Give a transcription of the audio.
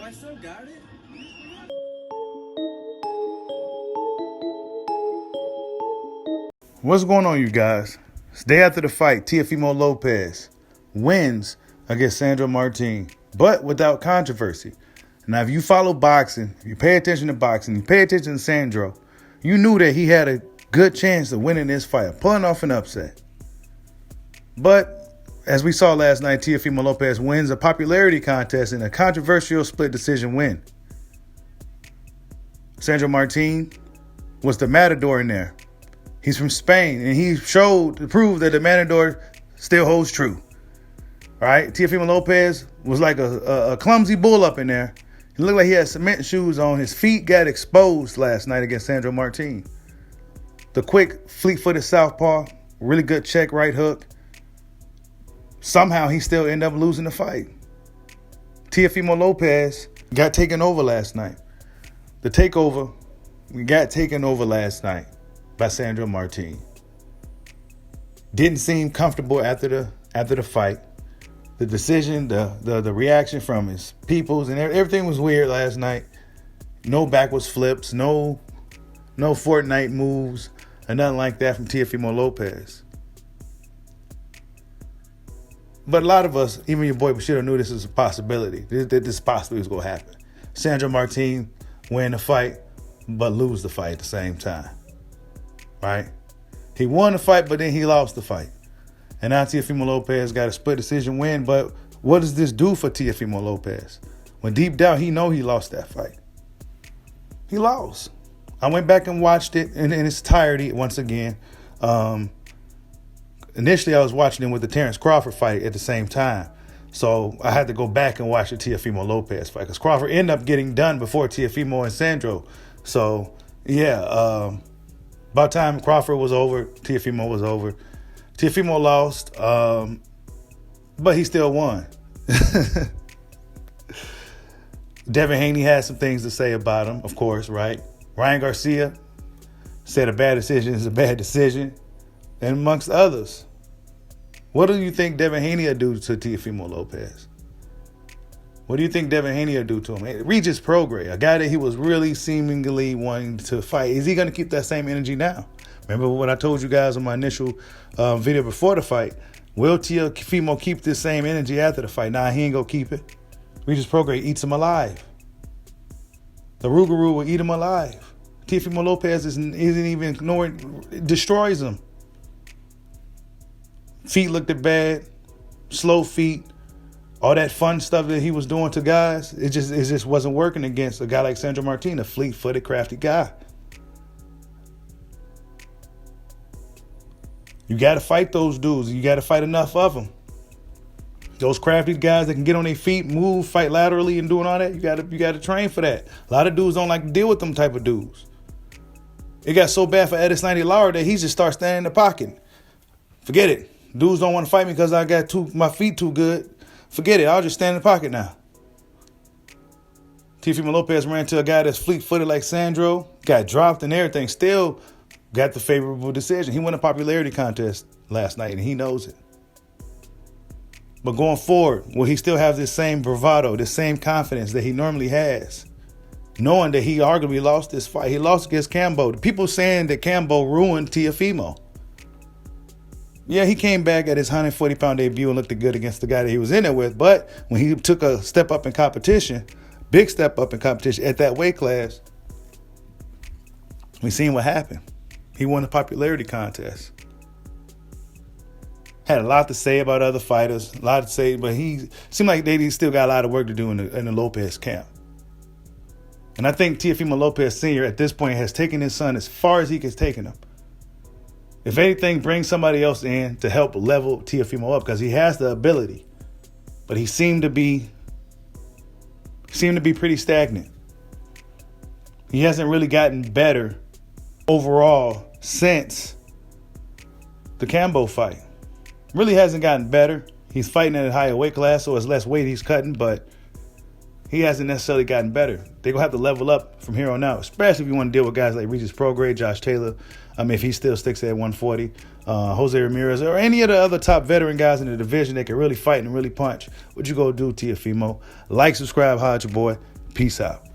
I still got it. What's going on, you guys? It's day after the fight. Teofimo Lopez wins against Sandor Martin, but without controversy. Now, if you follow boxing, if you pay attention to boxing, you pay attention to Sandro, you knew that he had a good chance of winning this fight, pulling off an upset. But as we saw last night, Teofimo Lopez wins a popularity contest in a controversial split decision win. Sandor Martin was the matador in there. He's from Spain, and he showed to prove that the matador still holds true. All right, Teofimo Lopez was like a clumsy bull up in there. He looked like he had cement shoes on. His feet got exposed last night against Sandor Martin. The quick, fleet-footed southpaw, really good check right hook. Somehow he still ended up losing the fight. Teofimo Lopez got taken over last night. The takeover, we got taken over last night by Sandor Martin. Didn't seem comfortable after the fight. The decision, the reaction from his peoples, and everything was weird last night. No backwards flips, no Fortnite moves, and nothing like that from Teofimo Lopez. But a lot of us, even your boy Bushido, knew this was a possibility. That this possibly was going to happen. Sandor Martin win the fight, but lose the fight at the same time. Right? He won the fight, but then he lost the fight. And now Teofimo Lopez got a split decision win, but what does this do for Teofimo Lopez? When deep down he know he lost that fight. He lost. I went back and watched it in its entirety once again. Initially, I was watching it with the Terrence Crawford fight at the same time. So I had to go back and watch the Teofimo Lopez fight because Crawford ended up getting done before Teofimo and Sandro. So, yeah, about time Crawford was over, Teofimo was over. Teofimo lost, but he still won. Devin Haney had some things to say about him, of course, right? Ryan Garcia said a bad decision is a bad decision, and amongst others. What do you think Devin Haney will do to Teofimo Lopez? What do you think Devin Haney will do to him? Regis Prograis, a guy that he was really seemingly wanting to fight. Is he going to keep that same energy now? Remember what I told you guys on my initial video before the fight? Will Teofimo keep this same energy after the fight? Nah, he ain't going to keep it. Regis Prograis eats him alive. The Rougarou will eat him alive. Teofimo Lopez isn't even nowhere, destroys him. Feet looked bad, slow feet, all that fun stuff that he was doing to guys, it just wasn't working against a guy like Sandor Martin, a fleet-footed, crafty guy. You got to fight those dudes. You got to fight enough of them. Those crafty guys that can get on their feet, move, fight laterally, and doing all that. You got to train for that. A lot of dudes don't like to deal with them type of dudes. It got so bad for Adesanya Lara that he just starts standing in the pocket. Forget it. Dudes don't want to fight me because I got my feet too good. Forget it. I'll just stand in the pocket now. Teofimo Lopez ran to a guy that's fleet-footed like Sandro, got dropped and everything, still got the favorable decision. He won a popularity contest last night, and he knows it. But going forward, will he still have this same bravado, this same confidence that he normally has, knowing that he arguably lost this fight? He lost against Cambo. The people saying that Cambo ruined Teofimo. Yeah, he came back at his 140-pound debut and looked good against the guy that he was in there with. But when he took a step up in competition, big step up in competition at that weight class, we seen what happened. He won the popularity contest. Had a lot to say about other fighters, a lot to say, but he seemed like they still got a lot of work to do in the Lopez camp. And I think Teofimo Lopez Sr. at this point has taken his son as far as he has taken him. If anything, bring somebody else in to help level Teofimo up because he has the ability. But he seemed to be pretty stagnant. He hasn't really gotten better overall since the Cambo fight. Really hasn't gotten better. He's fighting at a higher weight class, so it's less weight he's cutting, but he hasn't necessarily gotten better. They're going to have to level up from here on out, especially if you want to deal with guys like Regis Prograis, Josh Taylor. If he still sticks at 140, Jose Ramirez, or any of the other top veteran guys in the division that can really fight and really punch. What you go do, Teofimo? Like, subscribe, holla at your boy. Peace out.